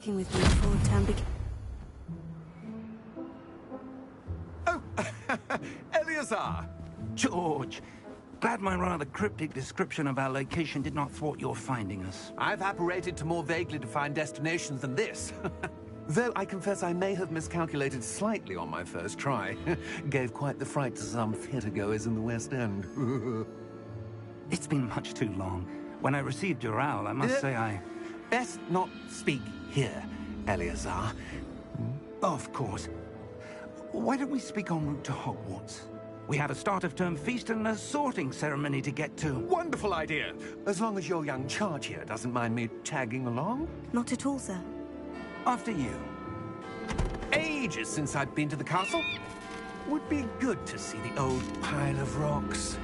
With me before term begins. Oh, Eleazar! George, glad my rather cryptic description of our location did not thwart your finding us. I've apparated to more vaguely defined destinations than this. Though I confess I may have miscalculated slightly on my first try. Gave quite the fright to some theatre-goers in the West End. It's been much too long. When I received your owl, I must say I... Best not speak here, Eleazar. Of course. Why don't we speak en route to Hogwarts? We have a start-of-term feast and a sorting ceremony to get to. Wonderful idea! As long as your young charge here doesn't mind me tagging along. Not at all, sir. After you. Ages since I've been to the castle. Would be good to see the old pile of rocks.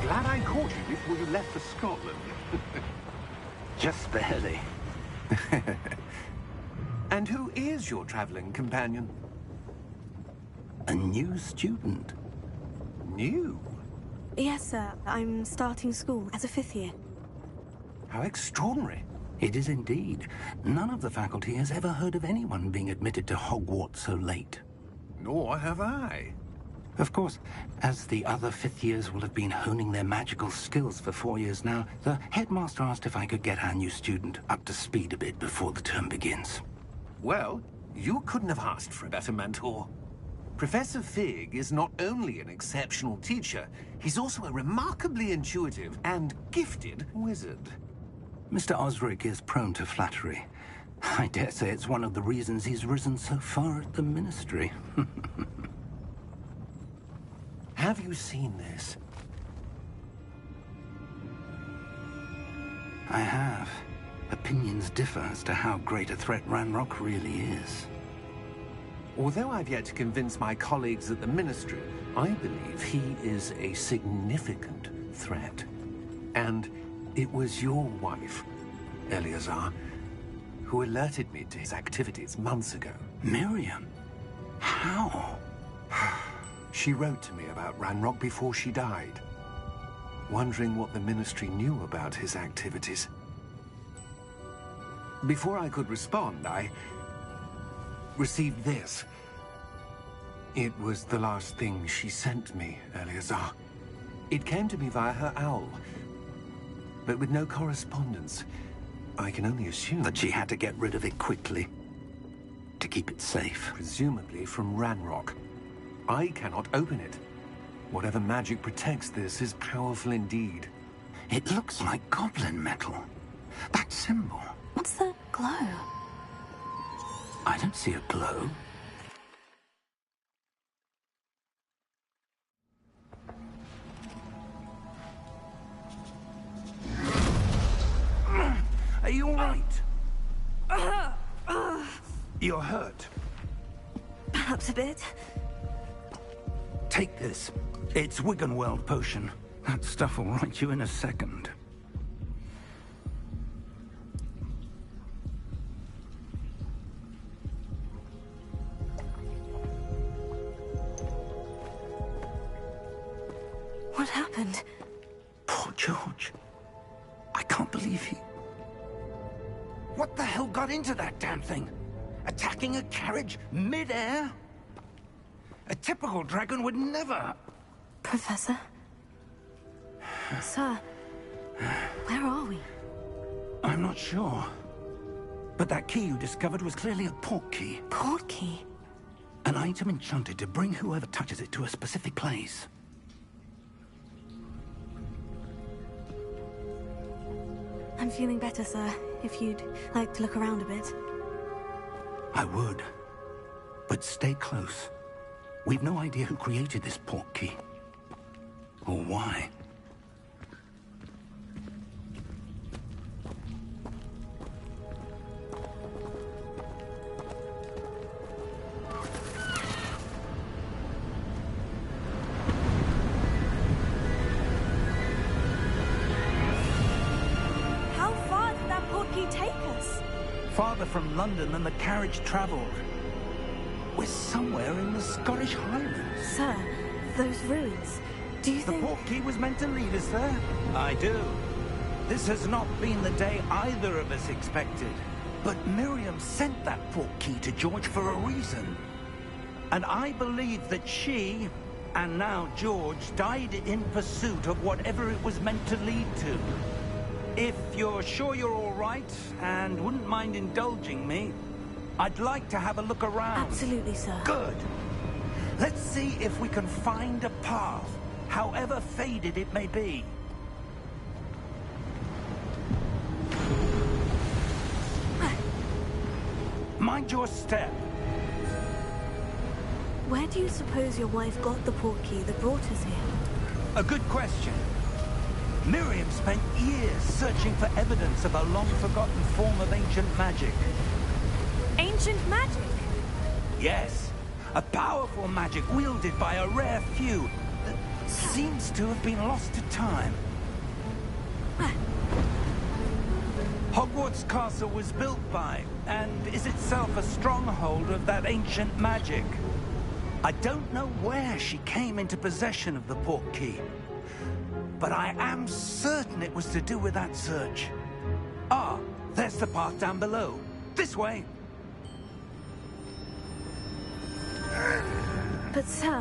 Glad I caught you before you left for Scotland. Just barely. And who is your traveling companion? A new student. New? Yes, sir. I'm starting school as a 5th year. How extraordinary. It is indeed. None of the faculty has ever heard of anyone being admitted to Hogwarts so late. Nor have I. Of course, as the other 5th years will have been honing their magical skills for 4 years now, the headmaster asked if I could get our new student up to speed a bit before the term begins. Well, you couldn't have asked for a better mentor. Professor Fig is not only an exceptional teacher, he's also a remarkably intuitive and gifted wizard. Mr. Osric is prone to flattery. I dare say it's one of the reasons he's risen so far at the Ministry. Have you seen this? I have. Opinions differ as to how great a threat Ranrock really is. Although I've yet to convince my colleagues at the Ministry, I believe he is a significant threat. And it was your wife, Eleazar, who alerted me to his activities months ago. Miriam? How? She wrote to me about Ranrock before she died, wondering what the Ministry knew about his activities. Before I could respond, I received this. It was the last thing she sent me, Eleazar. It came to me via her owl, but with no correspondence. I can only assume that she had to get rid of it quickly, to keep it safe. Presumably from Ranrock. I cannot open it. Whatever magic protects this is powerful indeed. It looks like goblin metal. That symbol. What's that glow? I don't see a glow. Are you all right? You're hurt. Perhaps a bit. Take this. It's Wiggenweld potion. That stuff will right you in a second. What happened? Poor George. I can't believe he... What the hell got into that damn thing? Attacking a carriage mid-air? A typical dragon would never... Professor? Sir, where are we? I'm not sure. But that key you discovered was clearly a port key. Port key? An item enchanted to bring whoever touches it to a specific place. I'm feeling better, sir. If you'd like to look around a bit. I would. But stay close. We've no idea who created this port key. Or why. How far did that port key take us? Farther from London than the carriage travelled. We're somewhere in the Scottish Highlands. Sir, those ruins. Do you The think... port key was meant to lead us there? I do. This has not been the day either of us expected. But Miriam sent that port key to George for a reason. And I believe that she, and now George, died in pursuit of whatever it was meant to lead to. If you're sure you're all right, and wouldn't mind indulging me, I'd like to have a look around. Absolutely, sir. Good. Let's see if we can find a path, however faded it may be. Mind your step. Where do you suppose your wife got the port key that brought us here? A good question. Miriam spent years searching for evidence of a long-forgotten form of ancient magic. Ancient magic? Yes, a powerful magic wielded by a rare few that seems to have been lost to time. Hogwarts Castle was built by, and is itself a stronghold of that ancient magic. I don't know where she came into possession of the port key, but I am certain it was to do with that search. Ah, there's the path down below. This way. But sir,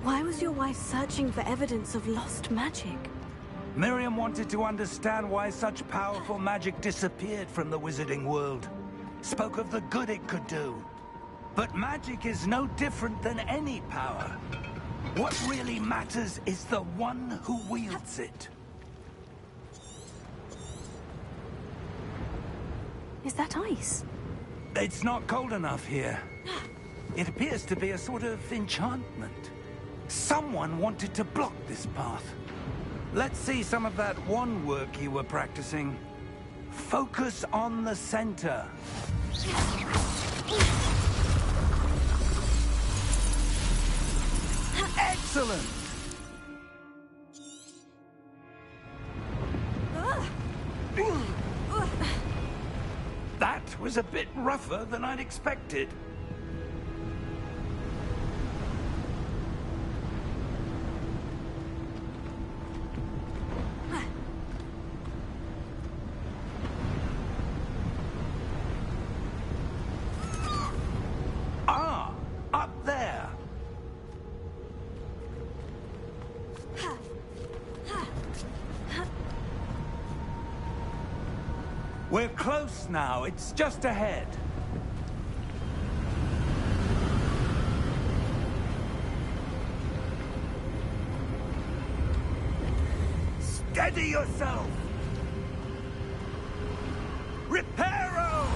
why was your wife searching for evidence of lost magic? Miriam wanted to understand why such powerful magic disappeared from the wizarding world. Spoke of the good it could do. But magic is no different than any power. What really matters is the one who wields it. Is that ice? It's not cold enough here. It appears to be a sort of enchantment. Someone wanted to block this path. Let's see some of that wand work you were practicing. Focus on the center. Excellent! That was a bit rougher than I'd expected. Ah, up there. We're close now. It's just ahead. Steady yourself! Reparo!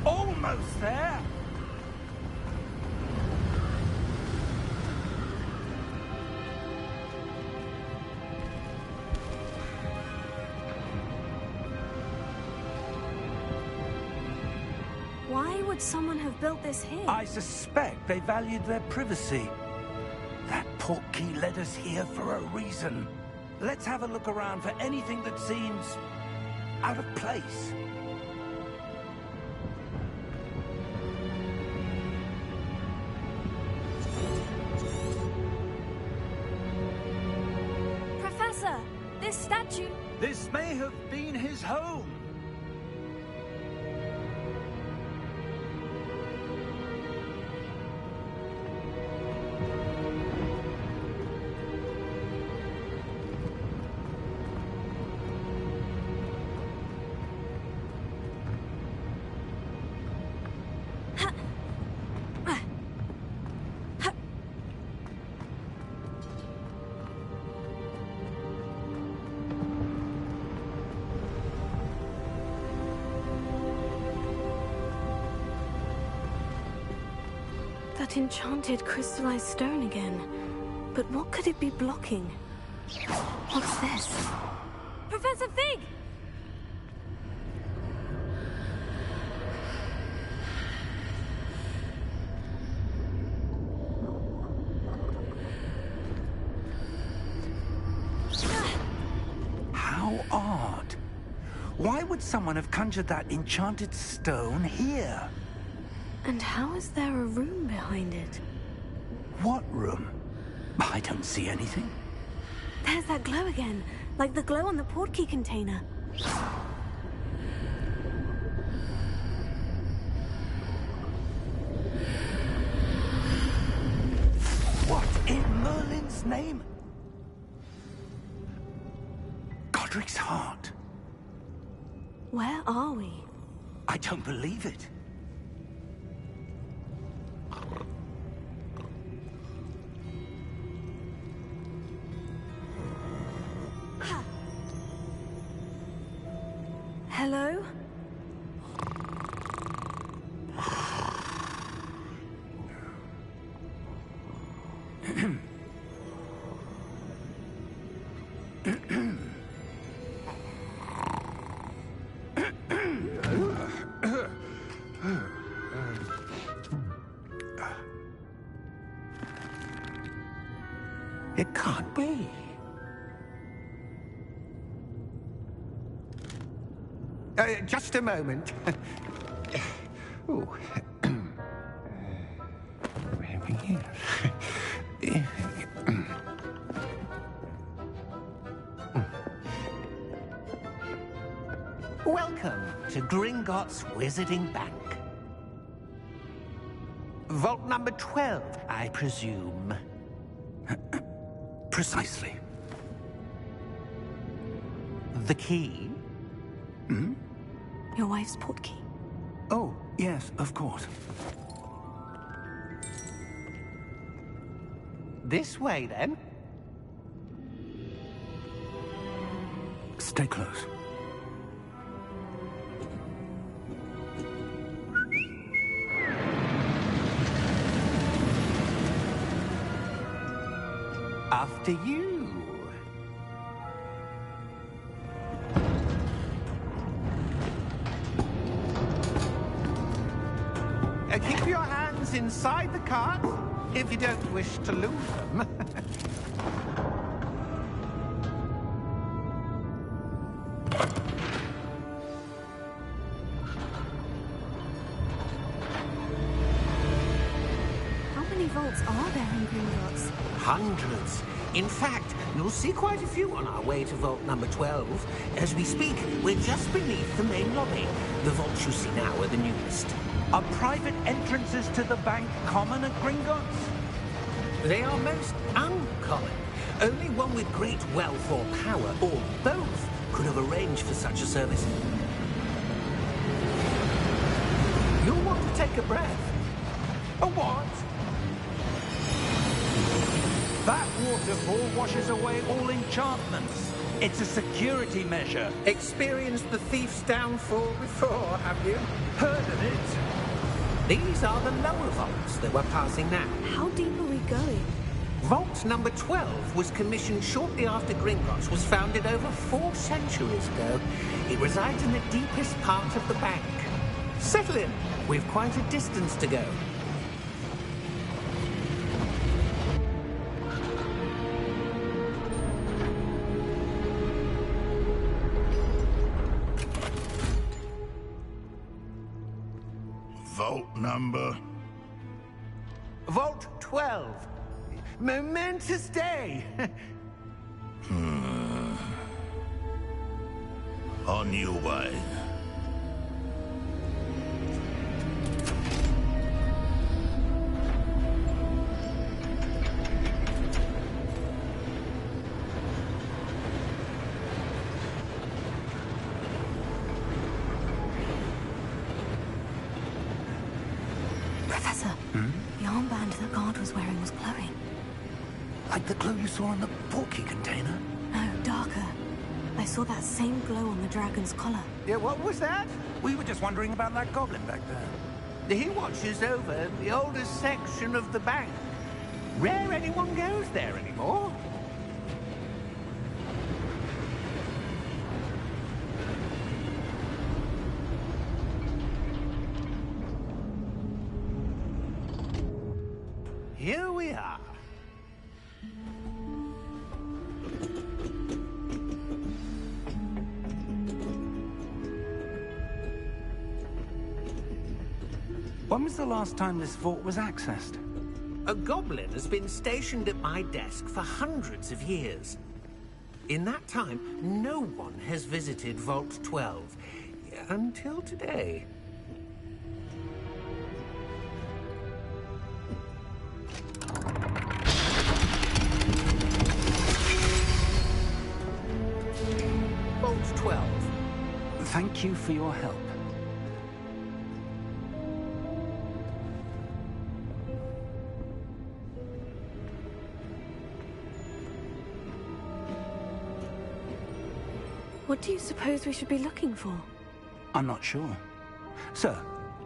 Almost there! Why would someone have built this here? I suspect they valued their privacy. That port key led us here for a reason. Let's have a look around for anything that seems out of place. this statue... This may have been his home. That enchanted crystallized stone again. But what could it be blocking? What's this? Professor Fig! How odd. Why would someone have conjured that enchanted stone here? And how is there a room behind it? What room? I don't see anything. There's that glow again, like the glow on the portkey container. What in Merlin's name? Godric's heart. Where are we? I don't believe it. Hello? It can't be. Just a moment. Oh. Over here. Welcome to Gringotts Wizarding Bank. Vault number 12, I presume. Precisely. The key? Hmm? Your wife's portkey. Oh, yes, of course. This way, then. Stay close. After you. Keep your hands inside the cart if you don't wish to lose them. How many vaults are there in Gringotts? Hundreds. In fact, you'll see quite a few on our way to vault number 12. As we speak, we're just beneath the main lobby. The vaults you see now are the newest. Are private entrances to the bank common at Gringotts? They are most uncommon. Only one with great wealth or power, or both, could have arranged for such a service. You'll want to take a breath. A what? That waterfall washes away all enchantments. It's a security measure. Experienced the thief's downfall before, have you? Heard of it? These are the lower vaults that we're passing now. How deep are we going? Vault number 12 was commissioned shortly after Gringotts was founded over 4 centuries ago. It resides in the deepest part of the bank. Settle in. We've quite a distance to go. Vault number? Vault 12. Momentous day. On your way. Professor, the armband the guard was wearing was glowing. Like the glow you saw in the portkey container? No, darker. I saw that same glow on the dragon's collar. Yeah, what was that? We were just wondering about that goblin back there. He watches over the oldest section of the bank. Rare anyone goes there anymore. Here we are. When was the last time this vault was accessed? A goblin has been stationed at my desk for hundreds of years. In that time, no one has visited Vault 12. Until today. Vault 12. Thank you for your help. What do you suppose we should be looking for? I'm not sure. Sir,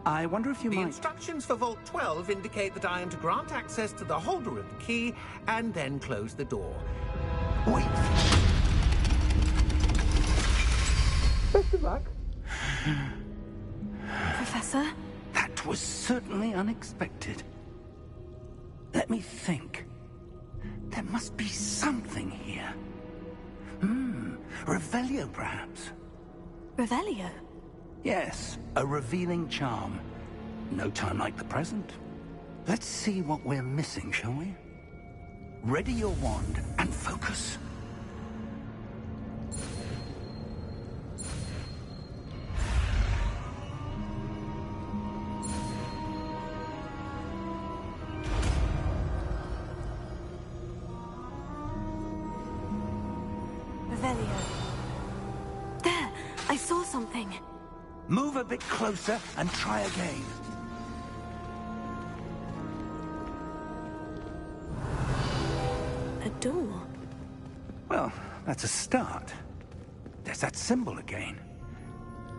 I wonder if you The might... instructions for Vault 12 indicate that I am to grant access to the holder of the key and then close the door. Wait! Best of luck. Professor? That was certainly unexpected. Let me think. There must be something here. Revelio, perhaps? Revelio? Yes, a revealing charm. No time like the present. Let's see what we're missing, shall we? Ready your wand and focus. Revelio. There! I saw something. Move a bit closer and try again. A door. Well, that's a start. There's that symbol again.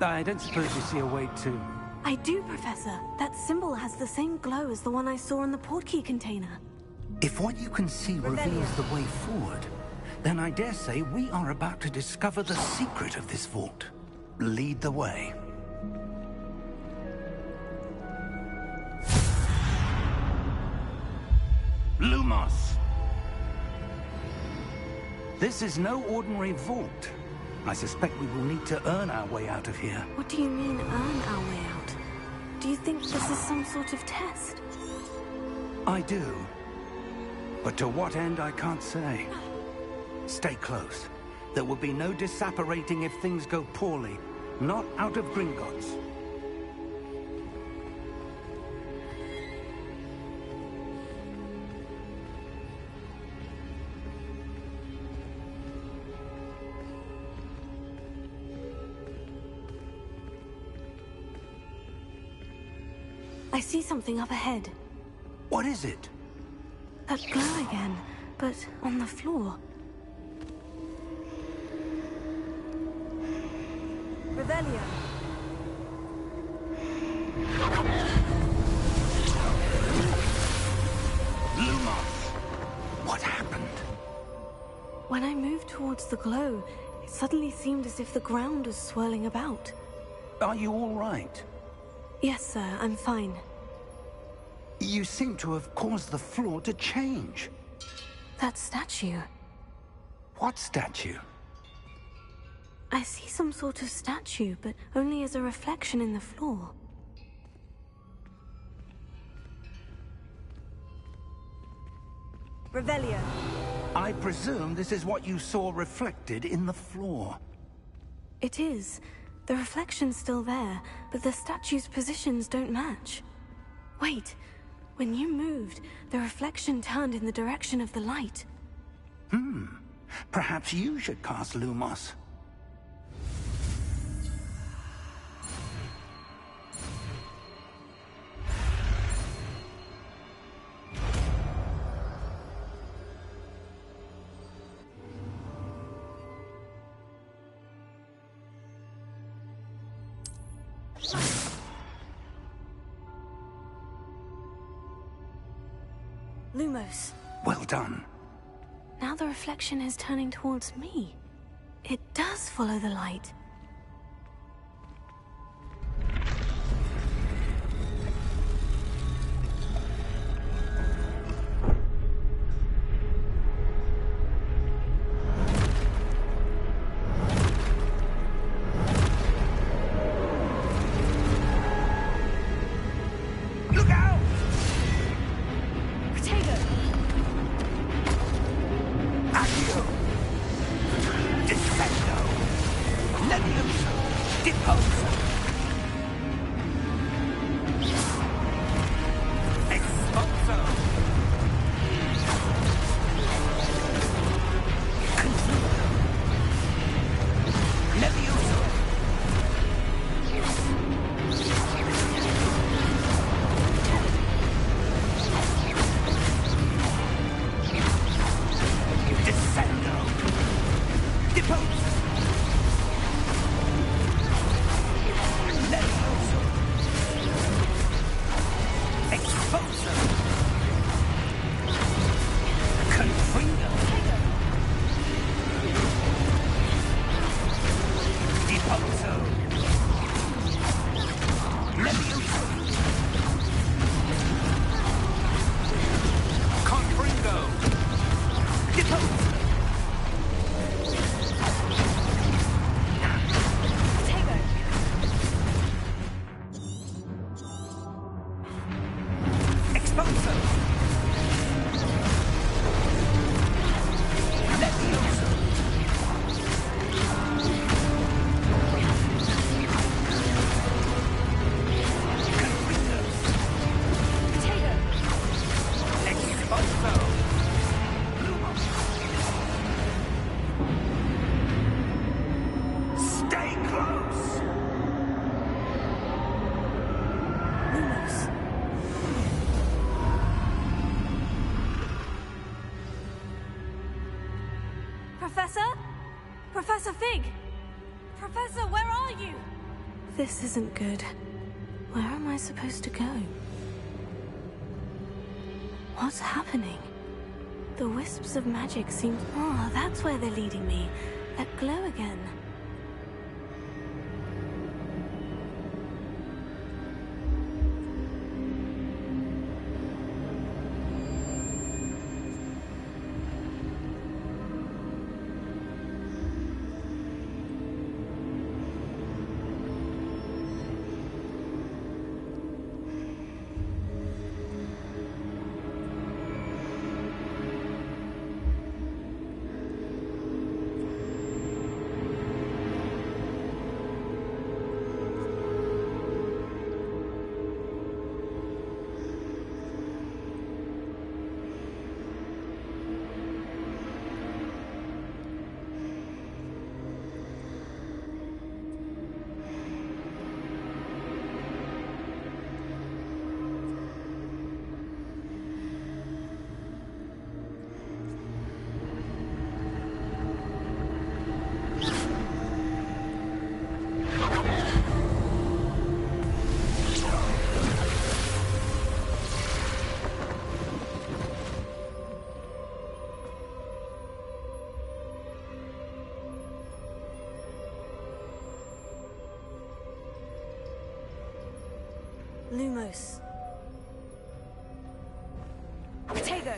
I don't suppose you see a way to... I do, Professor. That symbol has the same glow as the one I saw in the portkey container. If what you can see reveals the way forward, then I dare say we are about to discover the secret of this vault. Lead the way. Lumos! This is no ordinary vault. I suspect we will need to earn our way out of here. What do you mean, earn our way out? Do you think this is some sort of test? I do. But to what end, I can't say. Stay close. There will be no disapparating if things go poorly. Not out of Gringotts. I see something up ahead. What is it? That glow again, but on the floor. Revelio. Lumos! What happened? When I moved towards the glow, it suddenly seemed as if the ground was swirling about. Are you all right? Yes, sir, I'm fine. You seem to have caused the floor to change. That statue. What statue? I see some sort of statue, but only as a reflection in the floor. Revelio. I presume this is what you saw reflected in the floor. It is. The reflection's still there, but the statue's positions don't match. Wait. When you moved, the reflection turned in the direction of the light. Perhaps you should cast Lumos. Lumos. Well done. Now the reflection is turning towards me. It does follow the light. Professor Fig! Professor, where are you? This isn't good. Where am I supposed to go? What's happening? The wisps of magic seem... Oh, that's where they're leading me. That glow again. Lumos. Potato.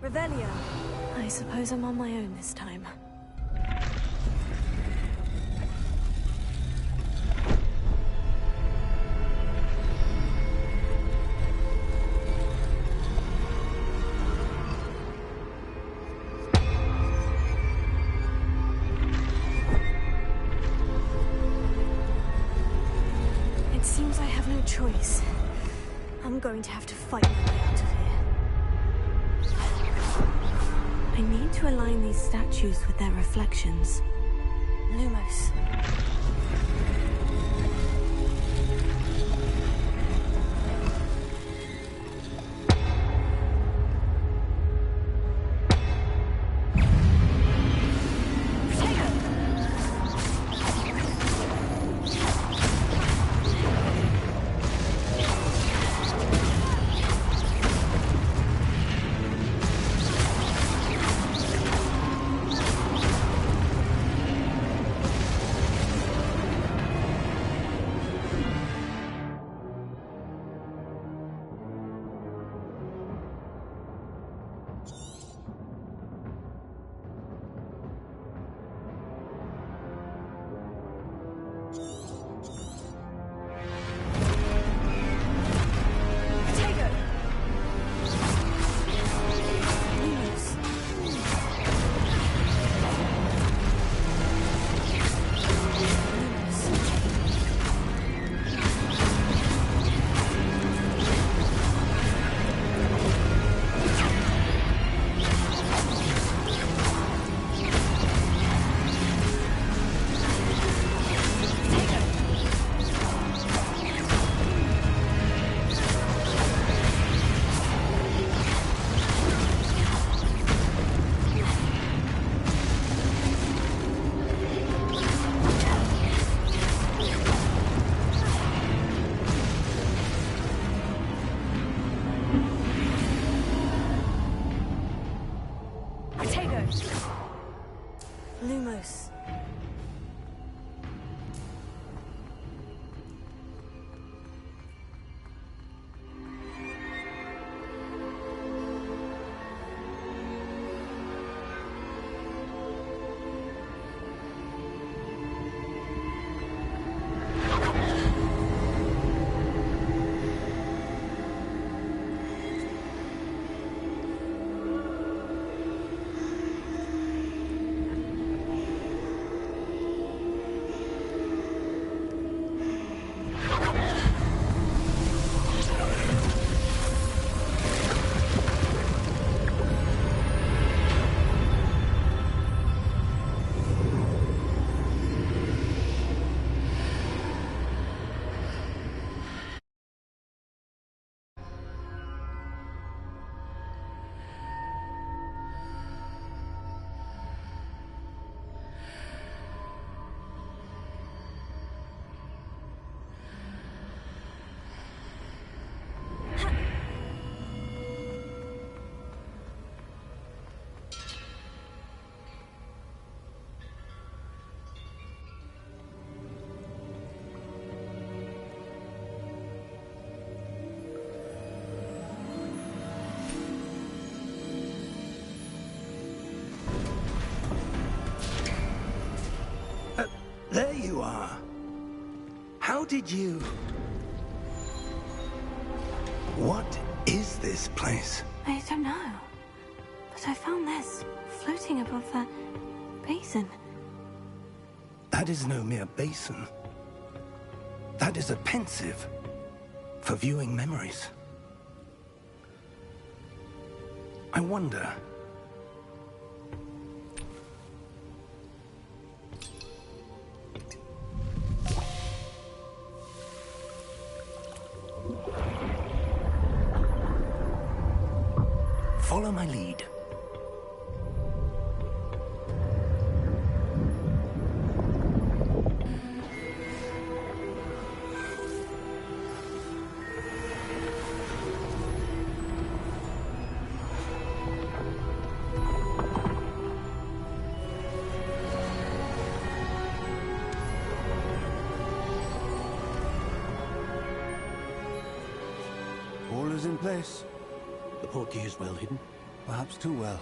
Revelio. I suppose I'm on my own this time. going to have to fight my way out of here. I need to align these statues with their reflections. Lumos. Lumos. There you are. How did you... What is this place? I don't know. But I found this floating above that basin. That is no mere basin. That is a pensive for viewing memories. I wonder... Follow my lead. All is in place. The portkey is well hidden. Perhaps too well.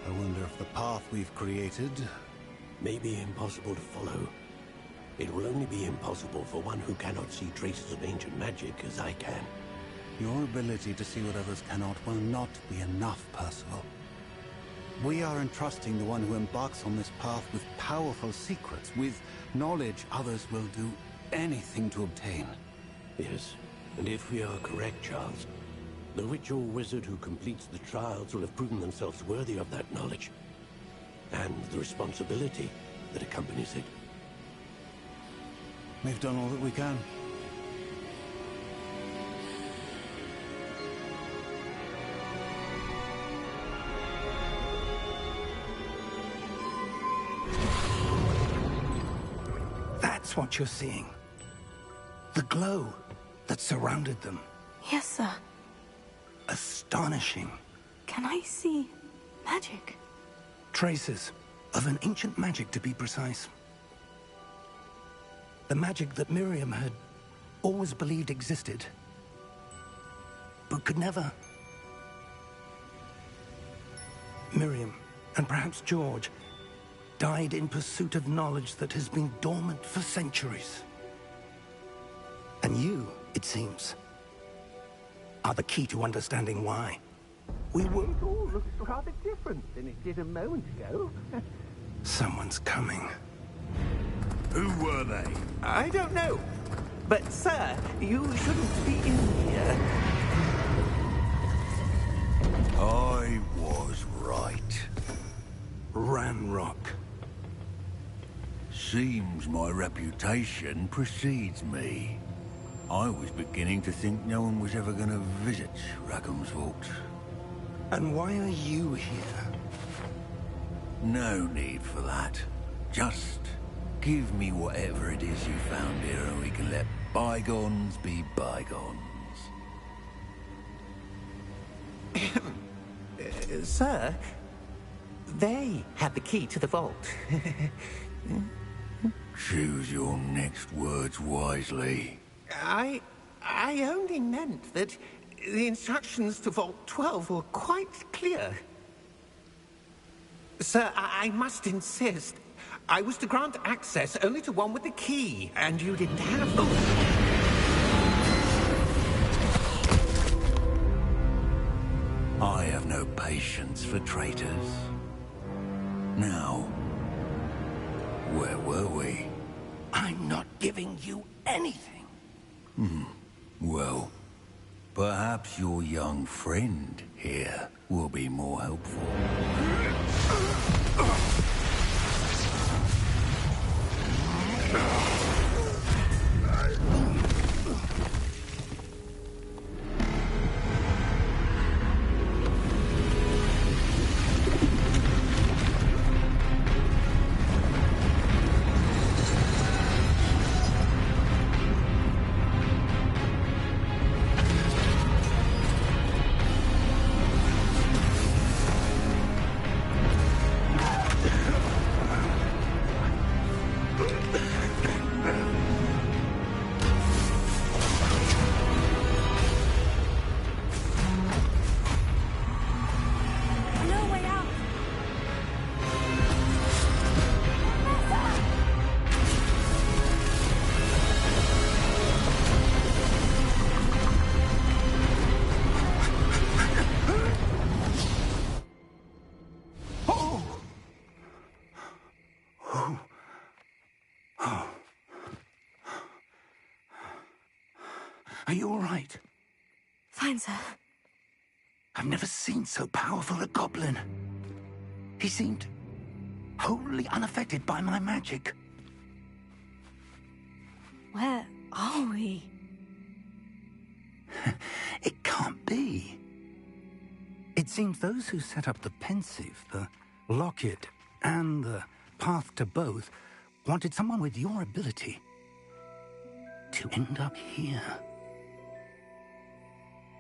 I wonder if the path we've created... May be impossible to follow. It will only be impossible for one who cannot see traces of ancient magic as I can. Your ability to see what others cannot will not be enough, Percival. We are entrusting the one who embarks on this path with powerful secrets, with knowledge others will do anything to obtain. Yes, And if we are correct, Charles, the witch or wizard who completes the trials will have proven themselves worthy of that knowledge. And the responsibility that accompanies it. We've done all that we can. That's what you're seeing. The glow that surrounded them. Yes, sir. Astonishing. Can I see magic? Traces of an ancient magic, to be precise. The magic that Miriam had always believed existed, but could never. Miriam, and perhaps George, died in pursuit of knowledge that has been dormant for centuries. And you, it seems, are the key to understanding why. We won't all look rather different than it did a moment ago. Someone's coming. Who were they? I don't know. But, sir, you shouldn't be in here. I was right. Ramrock. Seems my reputation precedes me. I was beginning to think no one was ever going to visit Rackham's Vault. And why are you here? No need for that. Just give me whatever it is you found here and we can let bygones be bygones. Sir, they had the key to the vault. Choose your next words wisely. I only meant that the instructions to Vault 12 were quite clear. Sir, I must insist. I was to grant access only to one with the key, and you didn't have them. I have no patience for traitors. Now, where were we? I'm not giving you anything. Well, perhaps your young friend here will be more helpful. Are you all right? Fine, sir. I've never seen so powerful a goblin. He seemed wholly unaffected by my magic. Where are we? It can't be. It seems those who set up the pensive, the locket, and the path to both wanted someone with your ability to end up here.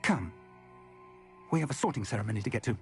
Come. We have a sorting ceremony to get to.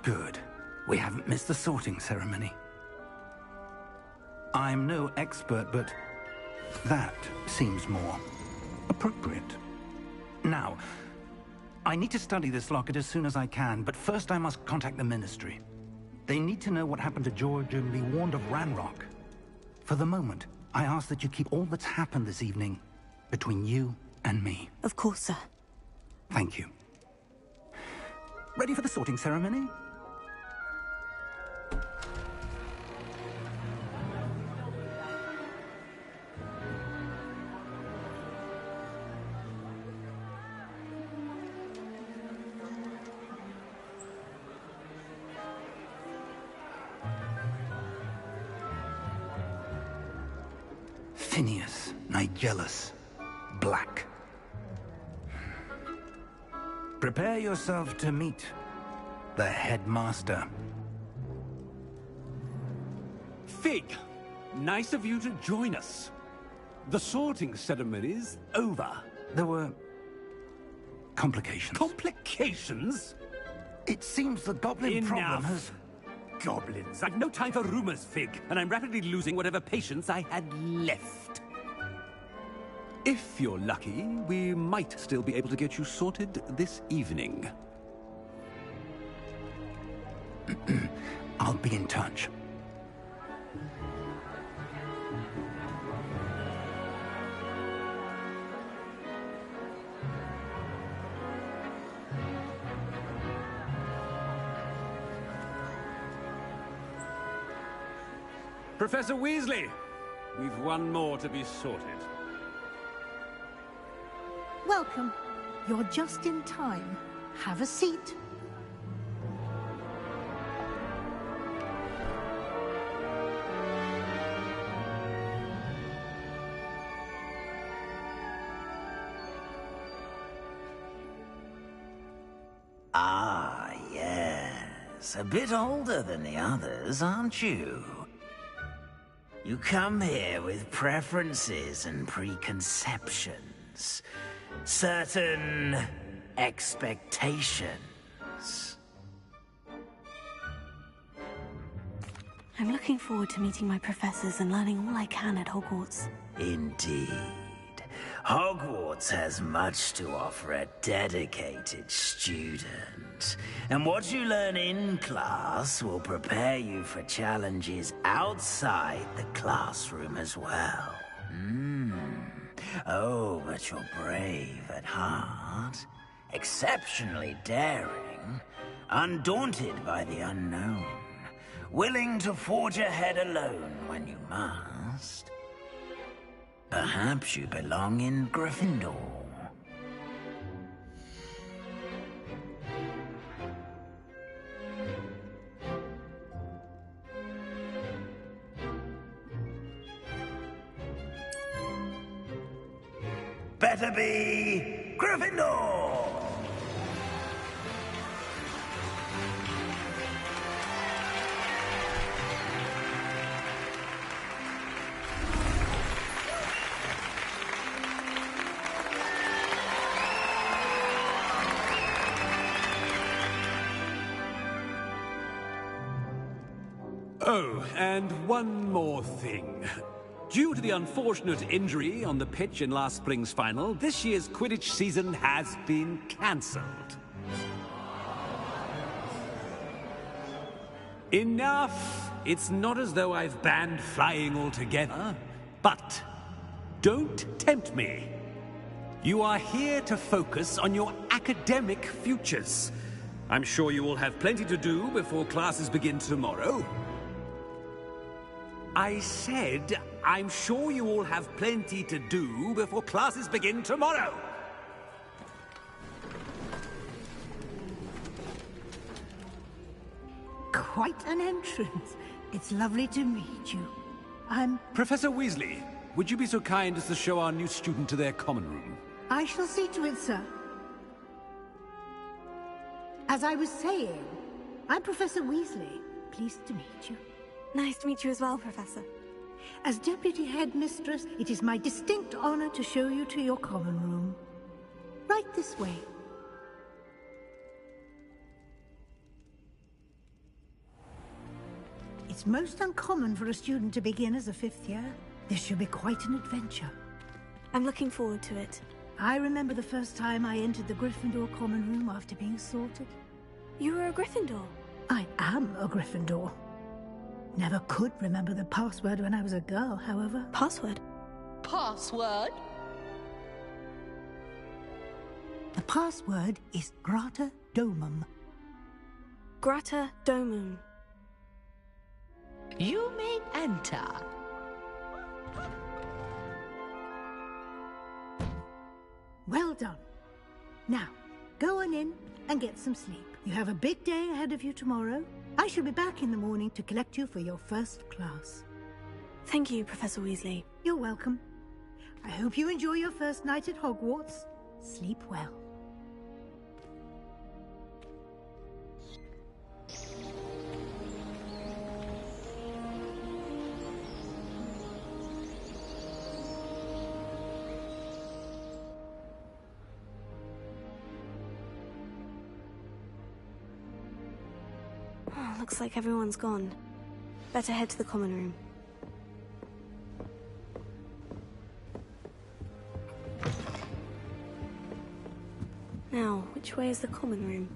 Good. We haven't missed the sorting ceremony. I'm no expert, but that seems more appropriate. Now, I need to study this locket as soon as I can, but first I must contact the Ministry. They need to know what happened to George and be warned of Ranrock. For the moment, I ask that you keep all that's happened this evening between you and me. Of course, sir. Thank you. Ready for the sorting ceremony? Phineas, Nigellus, Black. Prepare yourself to meet the headmaster. Fig, nice of you to join us. The sorting ceremony's over. There were complications. Complications? It seems the goblin problem has... Goblins. I've no time for rumors, Fig, and I'm rapidly losing whatever patience I had left. If you're lucky, we might still be able to get you sorted this evening. I'll be in touch. Professor Weasley, we've one more to be sorted. Welcome. You're just in time. Have a seat. Ah, yes. A bit older than the others, aren't you? You come here with preferences and preconceptions. Certain expectations. I'm looking forward to meeting my professors and learning all I can at Hogwarts. Indeed. Hogwarts has much to offer a dedicated student. And what you learn in class will prepare you for challenges outside the classroom as well. Oh, but you're brave at heart, exceptionally daring, undaunted by the unknown, willing to forge ahead alone when you must. Perhaps you belong in Gryffindor. Better be Gryffindor! Oh, and one more thing. Due to the unfortunate injury on the pitch in last spring's final, this year's Quidditch season has been cancelled. Enough! It's not as though I've banned flying altogether, but don't tempt me. You are here to focus on your academic futures. I'm sure you will have plenty to do before classes begin tomorrow. I said, I'm sure you all have plenty to do before classes begin tomorrow. Quite an entrance. It's lovely to meet you. I'm... Professor Weasley, would you be so kind as to show our new student to their common room? I shall see to it, sir. As I was saying, I'm Professor Weasley. Pleased to meet you. Nice to meet you as well, Professor. As Deputy Headmistress, it is my distinct honor to show you to your common room. Right this way. It's most uncommon for a student to begin as a 5th year. This should be quite an adventure. I'm looking forward to it. I remember the first time I entered the Gryffindor common room after being sorted. You were a Gryffindor? I am a Gryffindor. Never could remember the password when I was a girl, however. Password? Password? The password is Grata Domum. Grata Domum. You may enter. Well done. Now, go on in and get some sleep. You have a big day ahead of you tomorrow. I shall be back in the morning to collect you for your first class. Thank you, Professor Weasley. You're welcome. I hope you enjoy your first night at Hogwarts. Sleep well. Oh, looks like everyone's gone. Better head to the common room. Now, which way is the common room?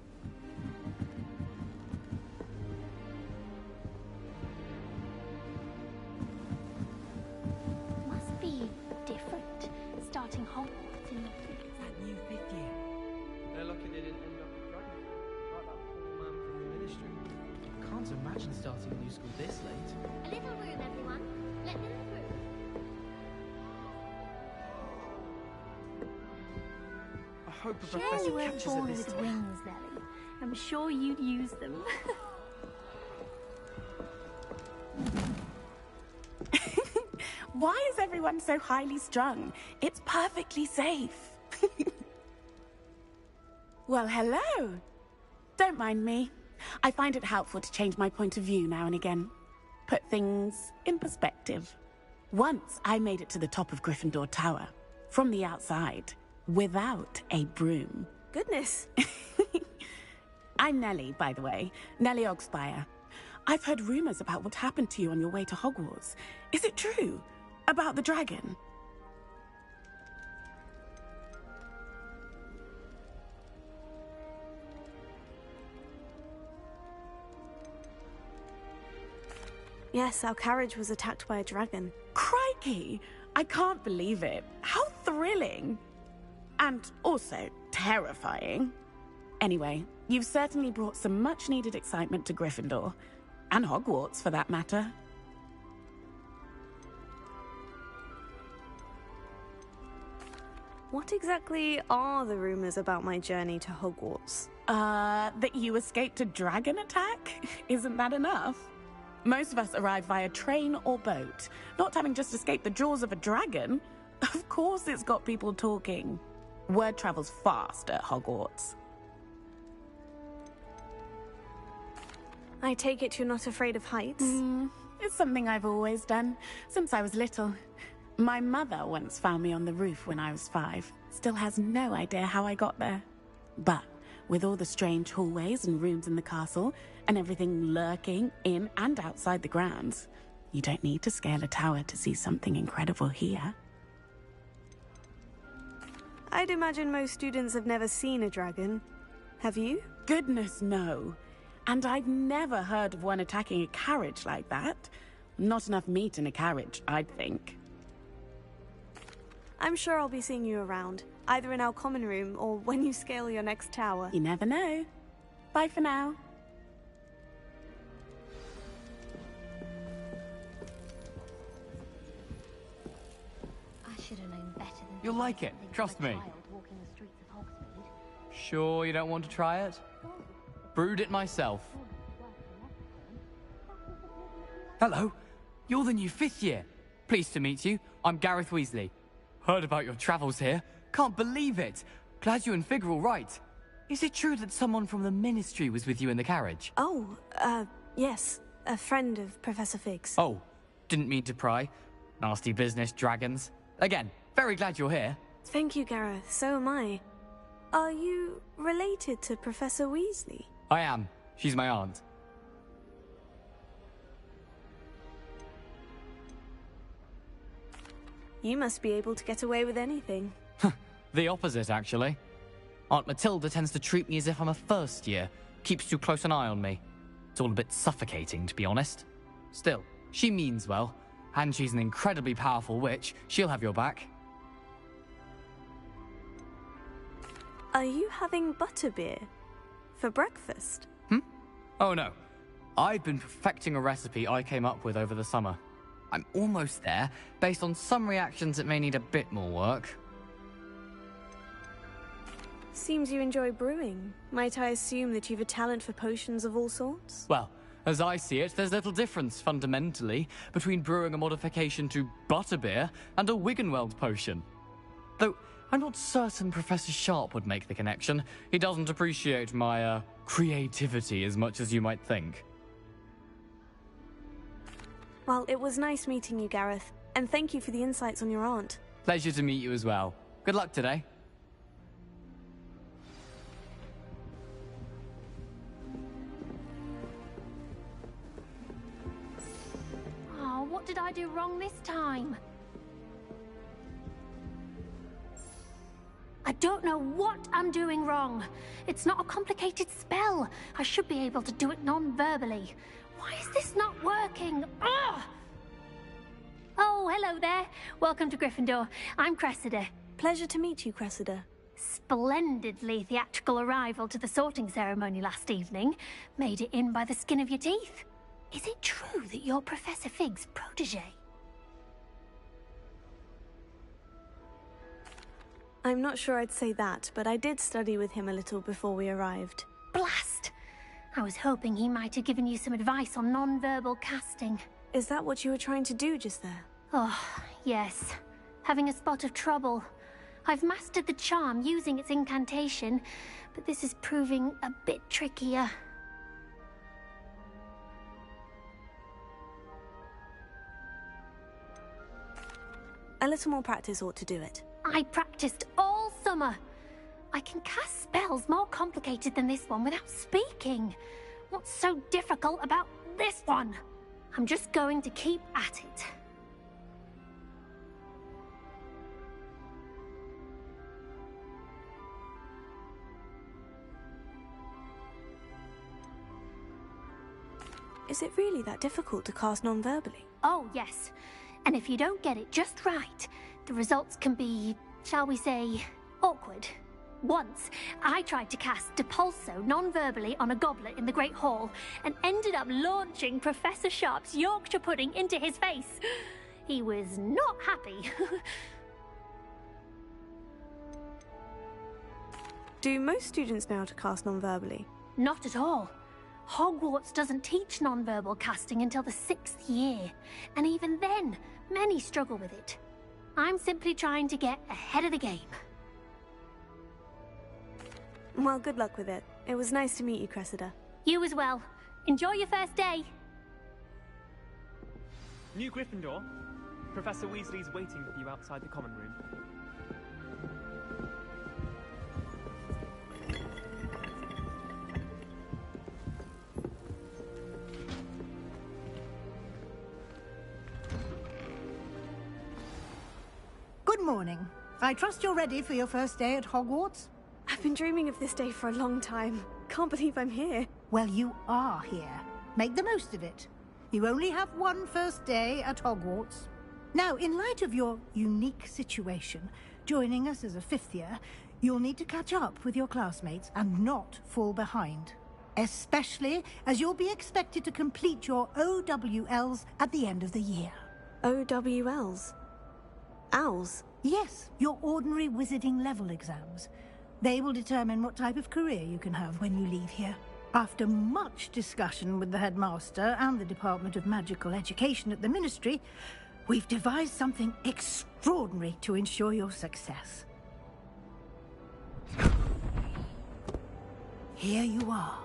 Must be different, starting Hogwarts in that new 5th year. They're lucky they didn't end up with dragons, like that poor man from the ministry. Can't imagine starting a new school this late. A little room, everyone. Let them through. I hope the professor You catches weren't it born this with time. wings, Nelly. I'm sure you'd use them. Why is everyone so highly strung? It's perfectly safe. Well, hello. Don't mind me. I find it helpful to change my point of view now and again. Put things in perspective. Once I made it to the top of Gryffindor Tower, from the outside, without a broom. Goodness. I'm Nellie, by the way. Nellie Ogspire. I've heard rumors about what happened to you on your way to Hogwarts. Is it true? About the dragon? Yes, our carriage was attacked by a dragon. Crikey! I can't believe it. How thrilling! And also terrifying. Anyway, you've certainly brought some much-needed excitement to Gryffindor. And Hogwarts, for that matter. What exactly are the rumors about my journey to Hogwarts? That you escaped a dragon attack? Isn't that enough? Most of us arrive via train or boat, not having just escaped the jaws of a dragon. Of course it's got people talking. Word travels fast at Hogwarts. I take it you're not afraid of heights? It's something I've always done, since I was little. My mother once found me on the roof when I was 5. Still has no idea how I got there. But with all the strange hallways and rooms in the castle, and everything lurking in and outside the grounds, you don't need to scale a tower to see something incredible here. I'd imagine most students have never seen a dragon. Have you? Goodness, no. And I've never heard of one attacking a carriage like that. Not enough meat in a carriage, I'd think. I'm sure I'll be seeing you around, either in our common room or when you scale your next tower. You never know. Bye for now. I should have known better than You'll like it, trust me. Sure you don't want to try it? Brewed it myself. Hello, you're the new 5th year. Pleased to meet you. I'm Gareth Weasley. Heard about your travels here. Can't believe it. Glad you and Fig are all right. Is it true that someone from the Ministry was with you in the carriage? Oh, yes. A friend of Professor Fig's. Oh, didn't mean to pry. Nasty business, dragons. Again, very glad you're here. Thank you, Gareth. So am I. Are you related to Professor Weasley? I am. She's my aunt. You must be able to get away with anything. The opposite, actually. Aunt Matilda tends to treat me as if I'm a first year, keeps too close an eye on me. It's all a bit suffocating, to be honest. Still, she means well, and she's an incredibly powerful witch. She'll have your back. Are you having butterbeer? For breakfast? Oh no. I've been perfecting a recipe I came up with over the summer. I'm almost there. Based on some reactions, it may need a bit more work. Seems you enjoy brewing. Might I assume that you've a talent for potions of all sorts? Well, as I see it, there's little difference, fundamentally, between brewing a modification to butterbeer and a Wiggenweld potion. Though, I'm not certain Professor Sharp would make the connection. He doesn't appreciate my, creativity as much as you might think. Well, it was nice meeting you, Gareth. And thank you for the insights on your aunt. Pleasure to meet you as well. Good luck today. Oh, what did I do wrong this time? I don't know what I'm doing wrong. It's not a complicated spell. I should be able to do it non-verbally. Why is this not working? Ugh! Oh, hello there. Welcome to Gryffindor. I'm Cressida. Pleasure to meet you, Cressida. Splendidly theatrical arrival to the sorting ceremony last evening. Made it in by the skin of your teeth. Is it true that you're Professor Fig's protege? I'm not sure I'd say that, but I did study with him a little before we arrived. Blast! I was hoping he might have given you some advice on non-verbal casting. Is that what you were trying to do just there? Oh, yes. Having a spot of trouble. I've mastered the charm using its incantation, but this is proving a bit trickier. A little more practice ought to do it. I practiced all summer. I can cast spells more complicated than this one without speaking. What's so difficult about this one? I'm just going to keep at it. Is it really that difficult to cast non-verbally? Oh, yes. And if you don't get it just right, the results can be, shall we say, awkward. Once, I tried to cast Depulso non-verbally on a goblet in the Great Hall and ended up launching Professor Sharp's Yorkshire pudding into his face. He was not happy. Do most students know how to cast non-verbally? Not at all. Hogwarts doesn't teach non-verbal casting until the 6th year, and even then, many struggle with it. I'm simply trying to get ahead of the game. Well, good luck with it. It was nice to meet you, Cressida. You as well. Enjoy your first day. New Gryffindor. Professor Weasley's waiting for you outside the common room. Good morning. I trust you're ready for your first day at Hogwarts? I've been dreaming of this day for a long time. Can't believe I'm here. Well, you are here. Make the most of it. You only have one first day at Hogwarts. Now, in light of your unique situation, joining us as a 5th year, you'll need to catch up with your classmates and not fall behind. Especially as you'll be expected to complete your OWLs at the end of the year. OWLs? Owls? Yes, your ordinary wizarding level exams. They will determine what type of career you can have when you leave here. After much discussion with the headmaster and the Department of Magical Education at the Ministry, we've devised something extraordinary to ensure your success. Here you are.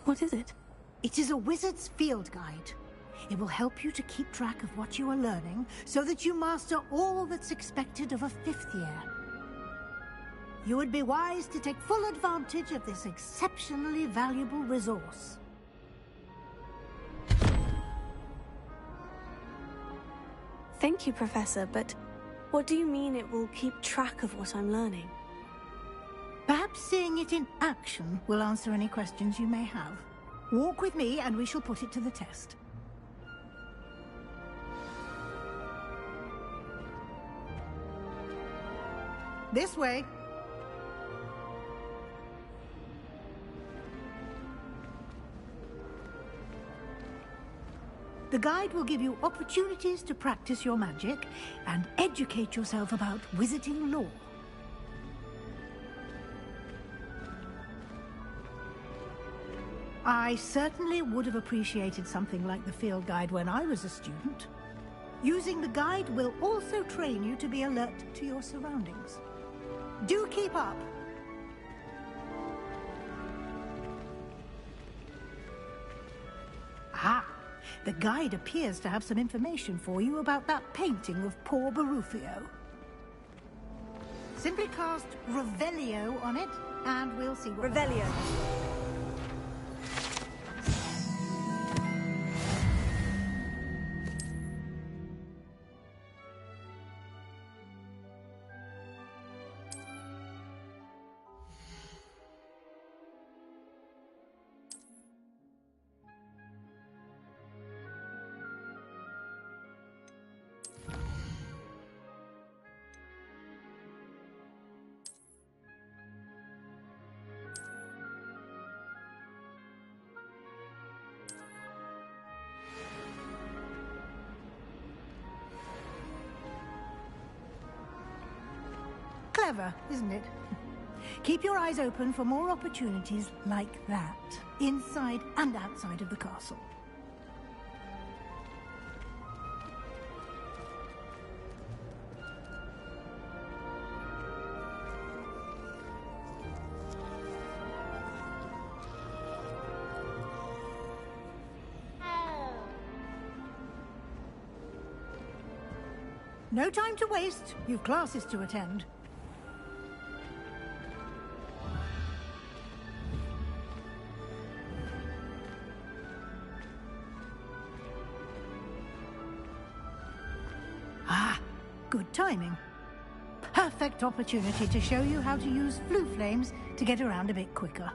What is it? It is a wizard's field guide. It will help you to keep track of what you are learning so that you master all that's expected of a 5th year. You would be wise to take full advantage of this exceptionally valuable resource. Thank you, Professor, but what do you mean it will keep track of what I'm learning? Perhaps seeing it in action will answer any questions you may have. Walk with me and we shall put it to the test. This way. The guide will give you opportunities to practice your magic and educate yourself about wizarding lore. I certainly would have appreciated something like the field guide when I was a student. Using the guide will also train you to be alert to your surroundings. Do keep up! Ah! The guide appears to have some information for you about that painting of poor Barufio. Simply cast Revelio on it, and we'll see what... Revelio. Clever, isn't it? Keep your eyes open for more opportunities like that, inside and outside of the castle. No time to waste. You've classes to attend. Good timing. Perfect opportunity to show you how to use flue flames to get around a bit quicker.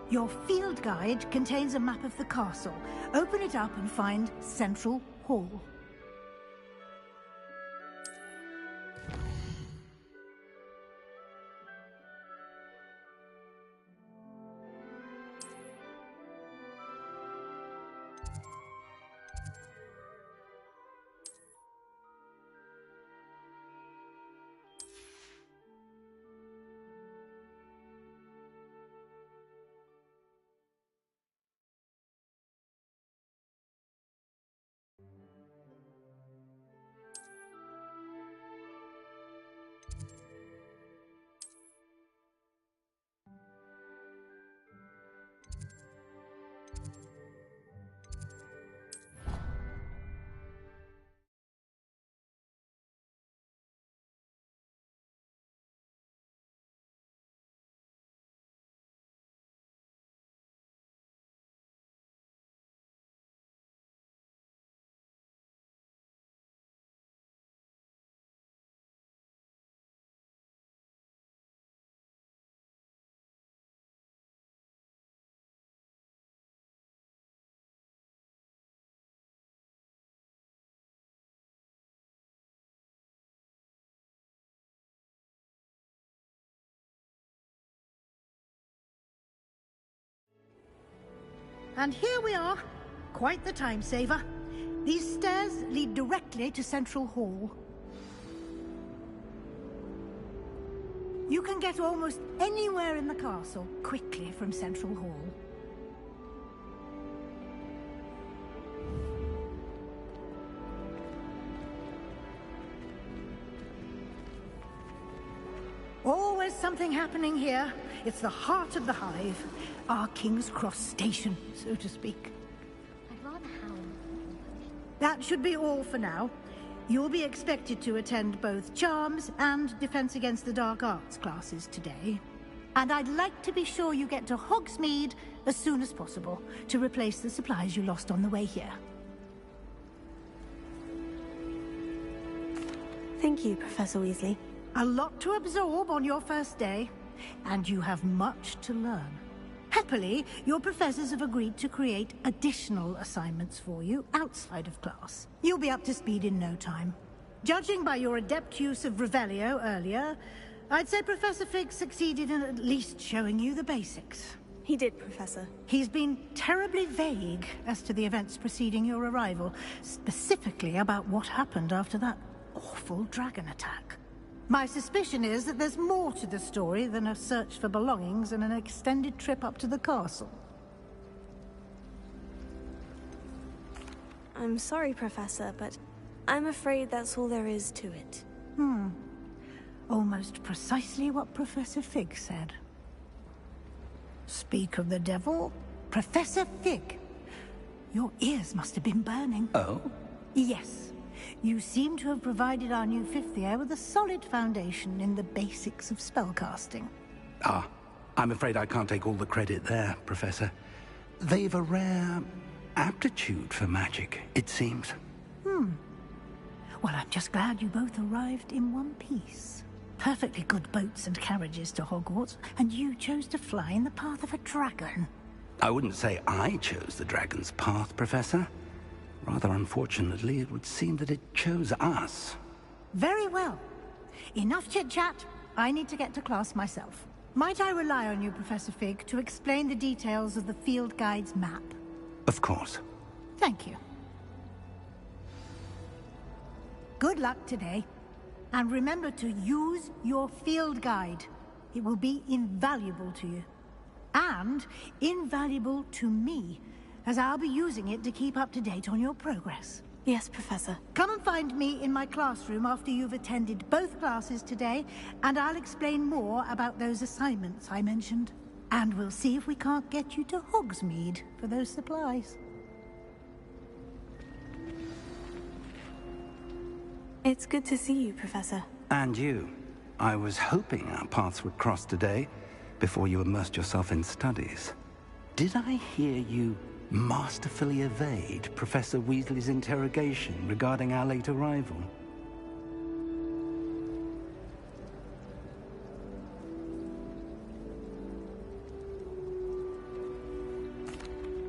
Your field guide contains a map of the castle. Open it up and find Central Hall. And here we are. Quite the time saver. These stairs lead directly to Central Hall. You can get almost anywhere in the castle quickly from Central Hall. Always something happening here. It's the heart of the hive. Our King's Cross station, so to speak. I'd rather howl than push that should be all for now. You'll be expected to attend both Charms and Defense Against the Dark Arts classes today. And I'd like to be sure you get to Hogsmeade as soon as possible to replace the supplies you lost on the way here. Thank you, Professor Weasley. A lot to absorb on your first day, and you have much to learn. Happily, your professors have agreed to create additional assignments for you outside of class. You'll be up to speed in no time. Judging by your adept use of Revelio earlier, I'd say Professor Fig succeeded in at least showing you the basics. He did, Professor. He's been terribly vague as to the events preceding your arrival, specifically about what happened after that awful dragon attack. My suspicion is that there's more to the story than a search for belongings and an extended trip up to the castle. I'm sorry, Professor, but I'm afraid that's all there is to it. Almost precisely what Professor Fig said. Speak of the devil, Professor Fig. Your ears must have been burning. Oh? Yes. You seem to have provided our new fifth year with a solid foundation in the basics of spellcasting. Ah, I'm afraid I can't take all the credit there, Professor. They've a rare aptitude for magic, it seems. Well, I'm just glad you both arrived in one piece. Perfectly good boats and carriages to Hogwarts, and you chose to fly in the path of a dragon. I wouldn't say I chose the dragon's path, Professor. Rather unfortunately, it would seem that it chose us. Very well. Enough chit-chat. I need to get to class myself. Might I rely on you, Professor Fig, to explain the details of the field guide's map? Of course. Thank you. Good luck today. And remember to use your field guide. It will be invaluable to you. And invaluable to me, as I'll be using it to keep up to date on your progress. Yes, Professor. Come and find me in my classroom after you've attended both classes today, and I'll explain more about those assignments I mentioned. And we'll see if we can't get you to Hogsmeade for those supplies. It's good to see you, Professor. And you. I was hoping our paths would cross today, before you immersed yourself in studies. Did I hear you masterfully evade Professor Weasley's interrogation regarding our late arrival?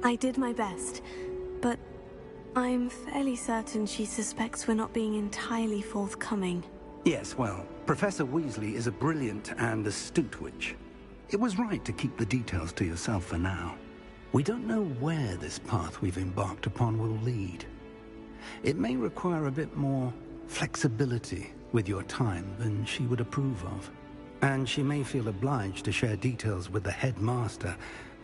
I did my best, but I'm fairly certain she suspects we're not being entirely forthcoming. Yes, well, Professor Weasley is a brilliant and astute witch. It was right to keep the details to yourself for now. We don't know where this path we've embarked upon will lead. It may require a bit more flexibility with your time than she would approve of. And she may feel obliged to share details with the headmaster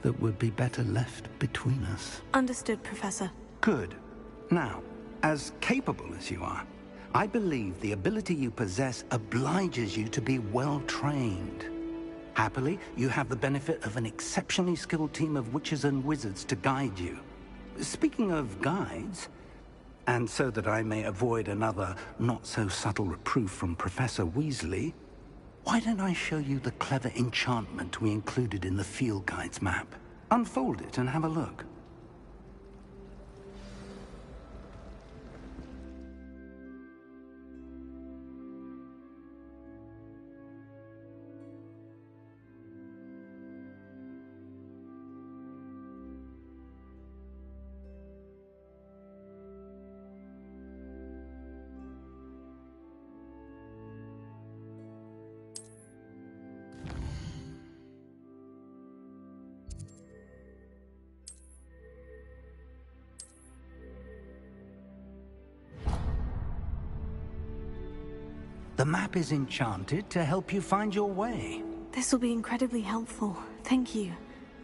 that would be better left between us. Understood, Professor. Good. Now, as capable as you are, I believe the ability you possess obliges you to be well-trained. Happily, you have the benefit of an exceptionally skilled team of witches and wizards to guide you. Speaking of guides, and so that I may avoid another not-so-subtle reproof from Professor Weasley, why don't I show you the clever enchantment we included in the field guide's map? Unfold it and have a look. The map is enchanted to help you find your way. This will be incredibly helpful. Thank you.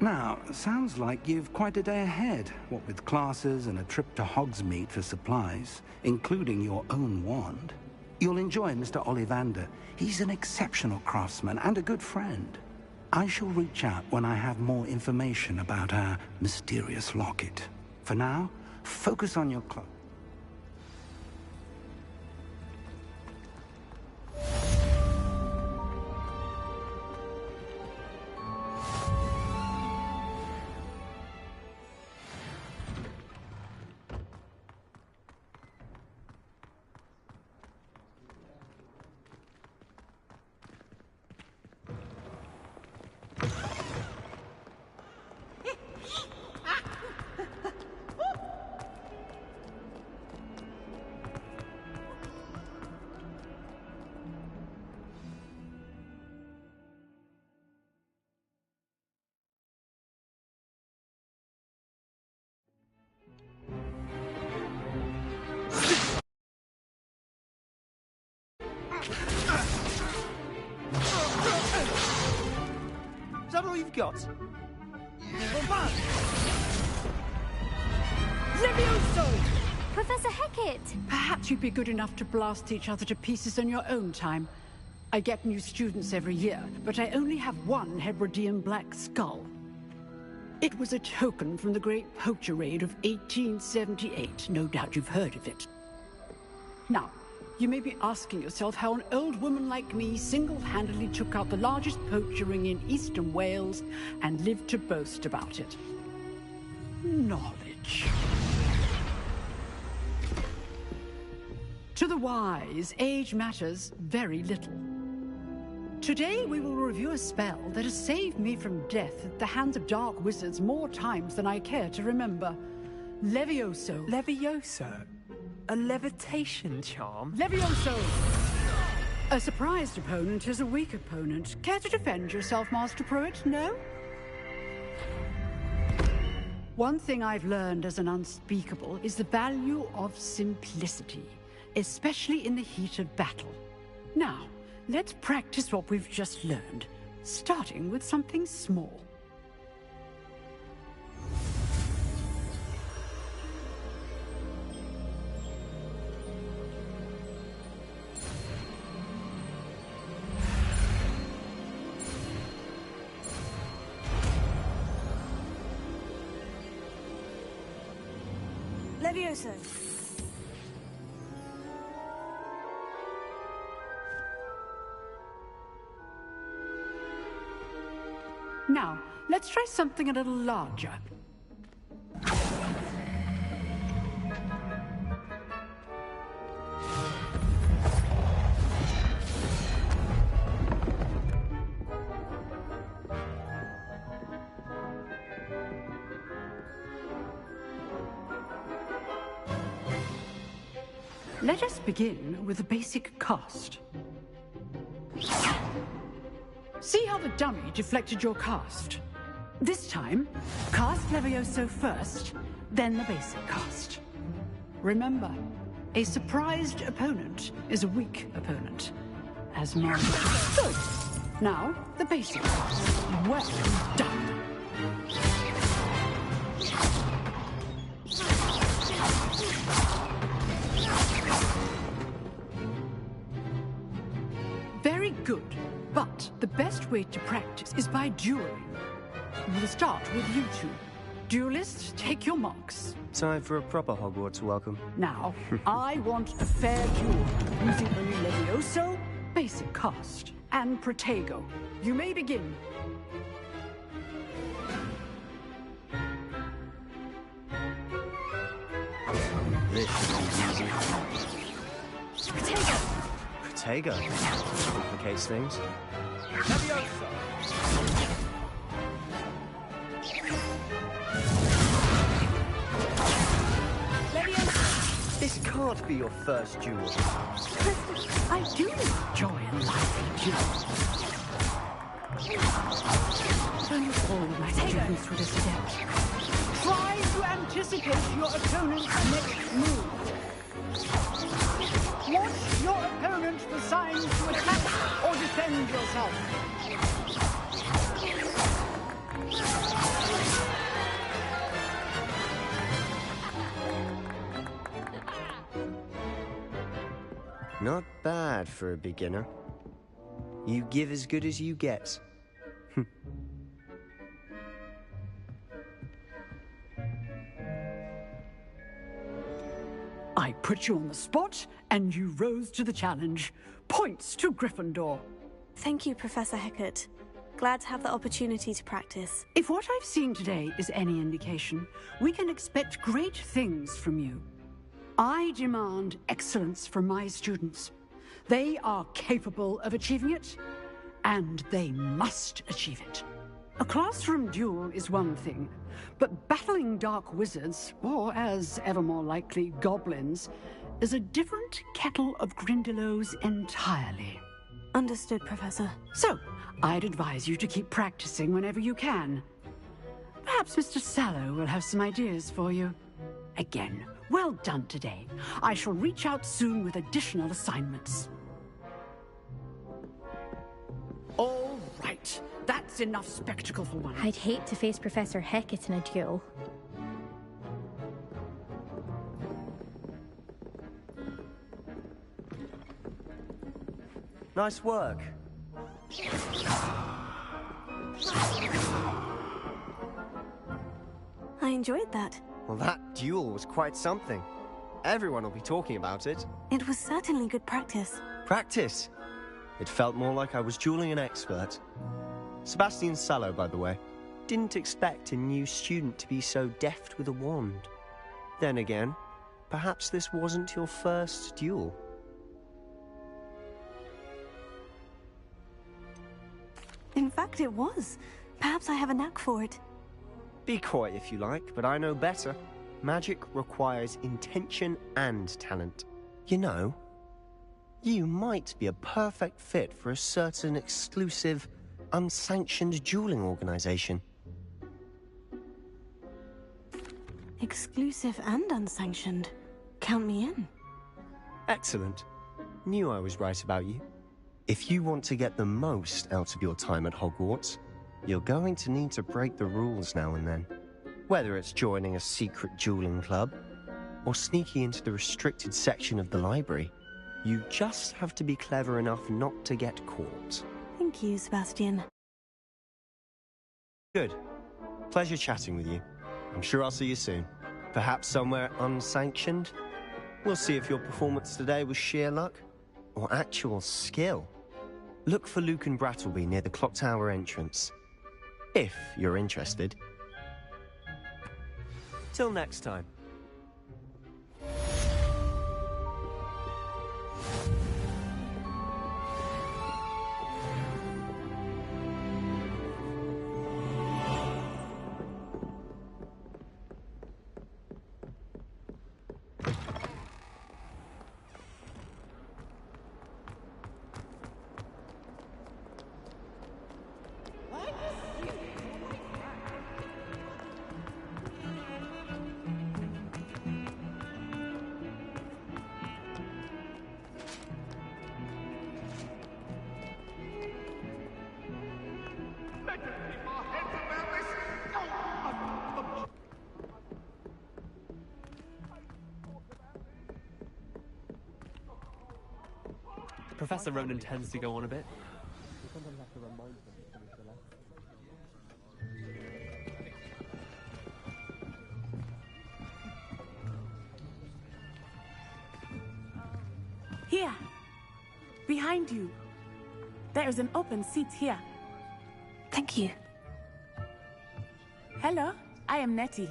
Now, sounds like you've quite a day ahead, what with classes and a trip to Hogsmeade for supplies, including your own wand. You'll enjoy Mr. Ollivander. He's an exceptional craftsman and a good friend. I shall reach out when I have more information about our mysterious locket. For now, focus on your all you've got? Levioso! Professor Hecat! Perhaps you'd be good enough to blast each other to pieces on your own time. I get new students every year, but I only have one Hebridean black skull. It was a token from the Great Poacher Raid of 1878. No doubt you've heard of it. Now, you may be asking yourself how an old woman like me single-handedly took out the largest poacher ring in eastern Wales and lived to boast about it. Knowledge. To the wise, age matters very little. Today we will review a spell that has saved me from death at the hands of dark wizards more times than I care to remember. Levioso. Levioso? A levitation charm? Levioso! A surprised opponent is a weak opponent. Care to defend yourself, Master Pruitt? No? One thing I've learned as an unspeakable is the value of simplicity, especially in the heat of battle. Now, let's practice what we've just learned, starting with something small. Levioso. Now, let's try something a little larger. Let us begin with the basic cast. See how the dummy deflected your cast? This time, cast Levioso first, then the basic cast. Remember, a surprised opponent is a weak opponent, as Master stood. Now, the basic cast. Well done. Very good. But the best way to practice is by dueling. We'll start with you two. Duelists, take your marks. Time for a proper Hogwarts welcome. Now, I want a fair duel using only Levioso, basic cast, and Protego. You may begin. This is easy. Protego! Protego complicates things. Levioso! This can't be your first duel. I do enjoy a lively duel. Don't all of my students would accept. Try to anticipate your opponent's next move. Want your opponent the signs to attack or defend yourself. Not bad for a beginner. You give as good as you get. I put you on the spot, and you rose to the challenge. Points to Gryffindor. Thank you, Professor Hecat. Glad to have the opportunity to practice. If what I've seen today is any indication, we can expect great things from you. I demand excellence from my students. They are capable of achieving it, and they must achieve it. A classroom duel is one thing, but battling dark wizards, or as ever more likely, goblins, is a different kettle of Grindylows entirely. Understood, Professor. So, I'd advise you to keep practicing whenever you can. Perhaps Mr. Sallow will have some ideas for you. Again, well done today. I shall reach out soon with additional assignments. All right. That's enough spectacle for one. I'd hate to face Professor Hecat in a duel. Nice work. I enjoyed that. Well, that duel was quite something. Everyone will be talking about it. It was certainly good practice. Practice? It felt more like I was dueling an expert. Sebastian Sallow, by the way. Didn't expect a new student to be so deft with a wand. Then again, perhaps this wasn't your first duel. In fact, it was. Perhaps I have a knack for it. Be coy if you like, but I know better. Magic requires intention and talent. You know, you might be a perfect fit for a certain exclusive, unsanctioned dueling organization. Exclusive and unsanctioned. Count me in. Excellent. Knew I was right about you. If you want to get the most out of your time at Hogwarts, you're going to need to break the rules now and then. Whether it's joining a secret dueling club, or sneaking into the restricted section of the library, you just have to be clever enough not to get caught. Thank you, Sebastian. Good. Pleasure chatting with you. I'm sure I'll see you soon. Perhaps somewhere unsanctioned? We'll see if your performance today was sheer luck, or actual skill. Look for Luke and Brattleby near the clock tower entrance. If you're interested. Till next time. Professor Ronan tends to go on a bit. Here. Behind you. There is an open seat here. Thank you. Hello, I am Nettie.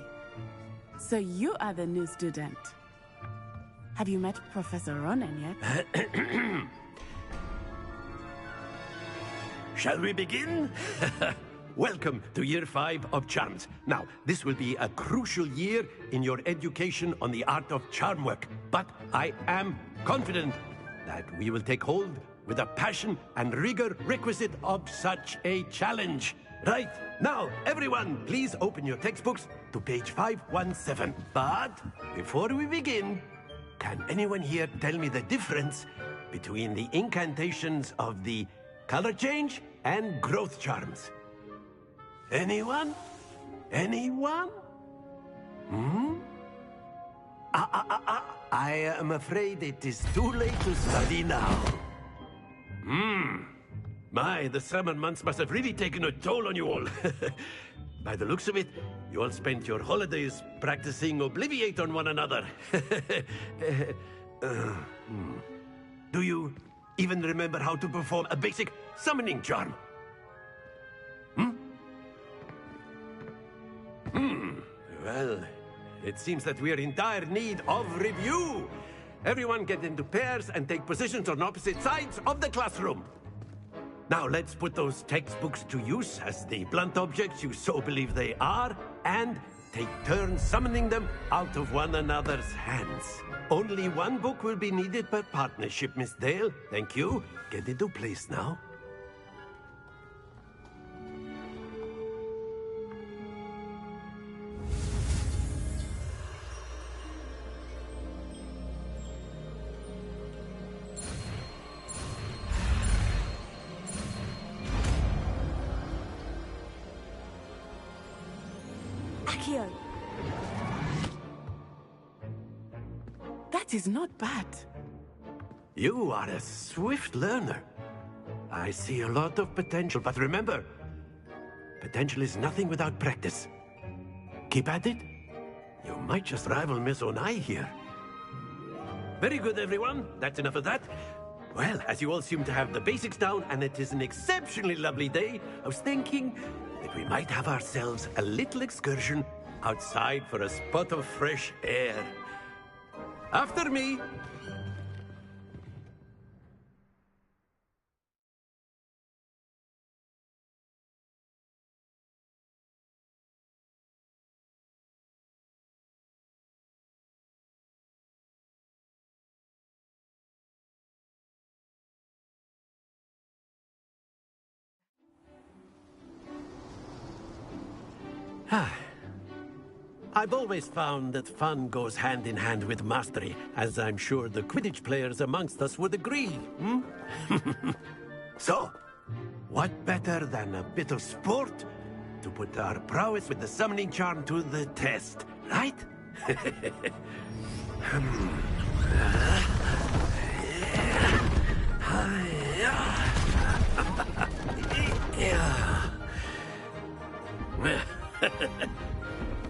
So you are the new student. Have you met Professor Ronan yet? Shall we begin? Welcome to Year 5 of Charms. Now, this will be a crucial year in your education on the art of charm work, but I am confident that we will take hold with the passion and rigor requisite of such a challenge. Right, now, everyone, please open your textbooks to page 517. But before we begin, can anyone here tell me the difference between the incantations of the color change and growth charms? Anyone? Anyone? I am afraid it is too late to study now. My, the summer months must have really taken a toll on you all. By the looks of it, you all spent your holidays practicing Obliviate on one another. Do you even remember how to perform a basic summoning charm? Well, it seems that we are in dire need of review. Everyone get into pairs and take positions on opposite sides of the classroom. Now let's put those textbooks to use as the blunt objects you so believe they are, and take turns summoning them out of one another's hands. Only one book will be needed per partnership, Miss Dale. Thank you. Get into place now. Accio. That is not bad. You are a swift learner. I see a lot of potential, but remember, potential is nothing without practice. Keep at it. You might just rival Miss Onai here. Very good, everyone. That's enough of that. Well, as you all seem to have the basics down, and it is an exceptionally lovely day, I was thinking that we might have ourselves a little excursion outside for a spot of fresh air. After me. I've always found that fun goes hand in hand with mastery, as I'm sure the Quidditch players amongst us would agree. So, what better than a bit of sport to put our prowess with the summoning charm to the test, right?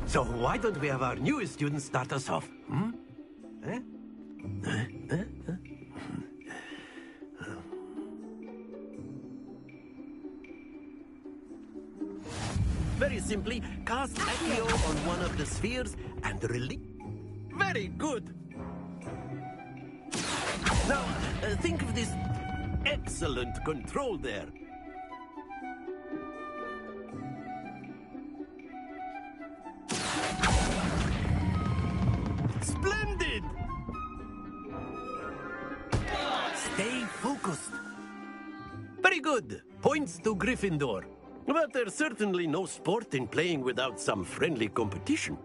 So why don't we have our newest student start us off? Very simply, cast Accio on one of the spheres and release. Very good. Now, think of this excellent control there. Splendid! Stay focused. Very good. Points to Gryffindor. But there's certainly no sport in playing without some friendly competition.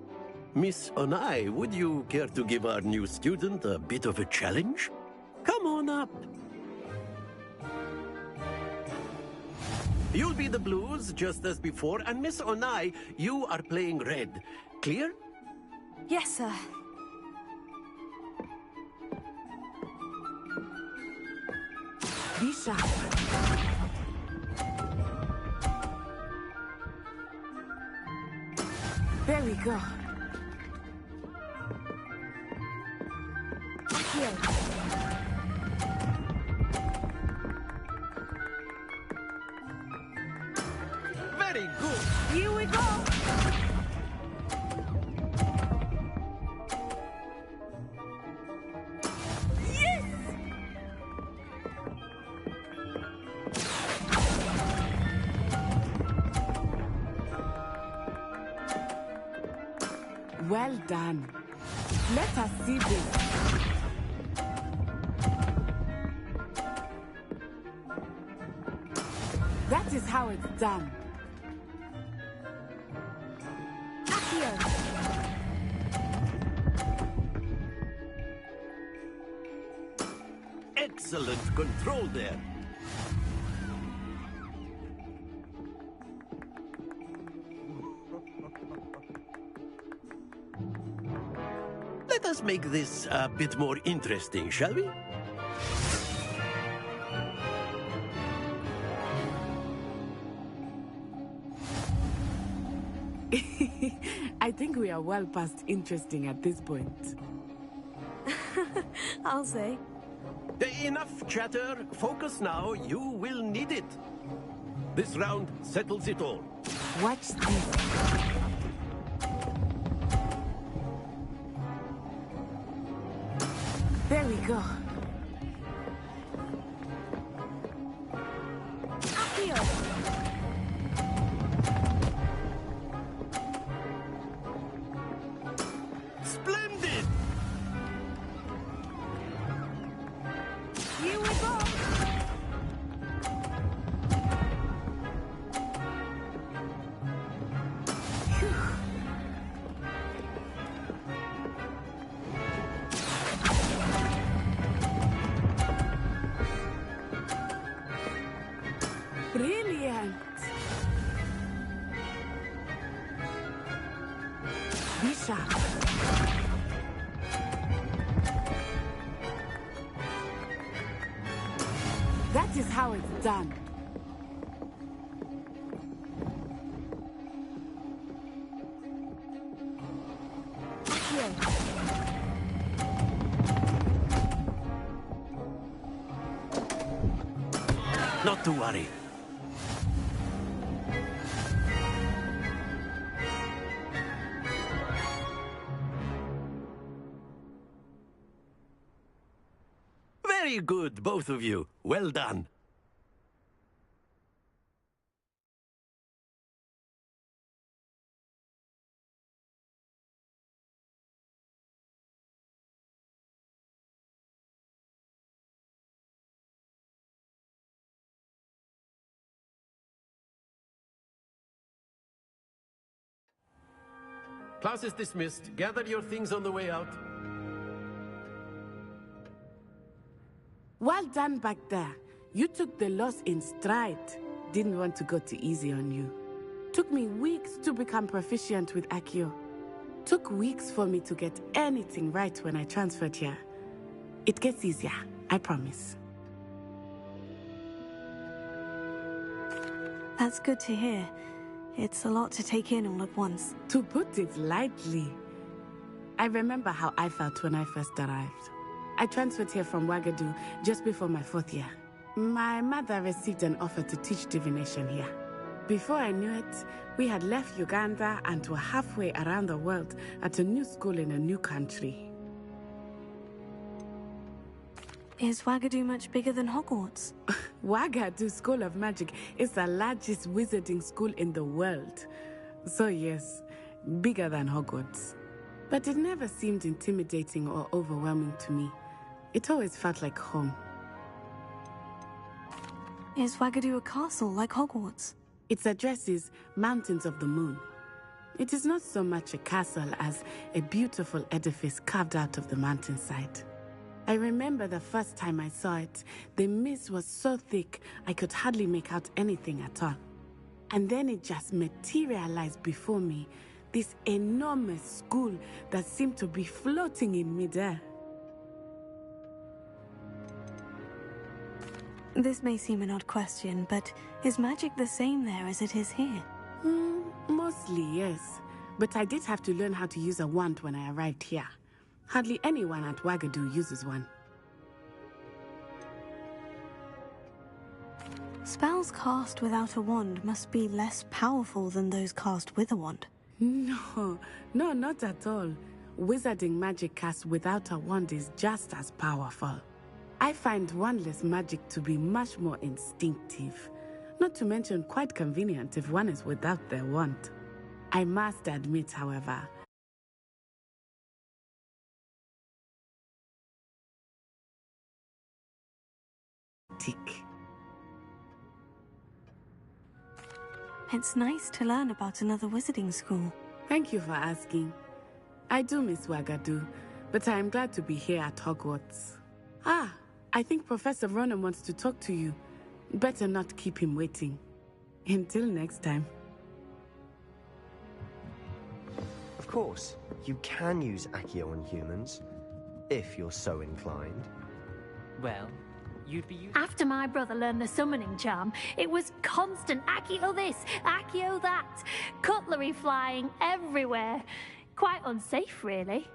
Miss Onai, would you care to give our new student a bit of a challenge? Come on up. You'll be the blues, just as before, and Miss Onai, you are playing red. Clear? Yes, sir. Be sharp. There we go. Accio. Very good. Here we go. Well done. Let us see this. That is how it's done. Accio. Excellent control there. Let us make this a bit more interesting, shall we? I think we are well past interesting at this point. I'll say. Enough chatter. Focus now. You will need it. This round settles it all. Watch this. There we go. Accio. Splendid! Here we go. how it's done. Not to worry. Very good, both of you. Well done. Class is dismissed. Gather your things on the way out. Well done back there. You took the loss in stride. Didn't want to go too easy on you. Took me weeks to become proficient with Accio. Took weeks for me to get anything right when I transferred here. It gets easier, I promise. That's good to hear. It's a lot to take in all at once. To put it lightly, I remember how I felt when I first arrived. I transferred here from Wagadu just before my 4th year. My mother received an offer to teach divination here. Before I knew it, we had left Uganda and were halfway around the world at a new school in a new country. Is Wagadu much bigger than Hogwarts? Wagadu School of Magic is the largest wizarding school in the world. So yes, bigger than Hogwarts. But it never seemed intimidating or overwhelming to me. It always felt like home. Is Wagadu a castle like Hogwarts? Its address is Mountains of the Moon. It is not so much a castle as a beautiful edifice carved out of the mountainside. I remember the first time I saw it, the mist was so thick I could hardly make out anything at all. And then it just materialized before me, this enormous school that seemed to be floating in midair. This may seem an odd question, but is magic the same there as it is here? Mostly, yes. But I did have to learn how to use a wand when I arrived here. Hardly anyone at Wagadu uses one. Spells cast without a wand must be less powerful than those cast with a wand. No, not at all. Wizarding magic cast without a wand is just as powerful. I find wandless magic to be much more instinctive. Not to mention quite convenient if one is without their wand. I must admit, however, It's nice to learn about another wizarding school. Thank you for asking. I do miss Wagadu, but I am glad to be here at Hogwarts. I think Professor Ronan wants to talk to you. Better not keep him waiting. Until next time. Of course, you can use Accio on humans, if you're so inclined. Well, you'd be using... After my brother learned the summoning charm, it was constant Accio this, Accio that. Cutlery flying everywhere. Quite unsafe, really.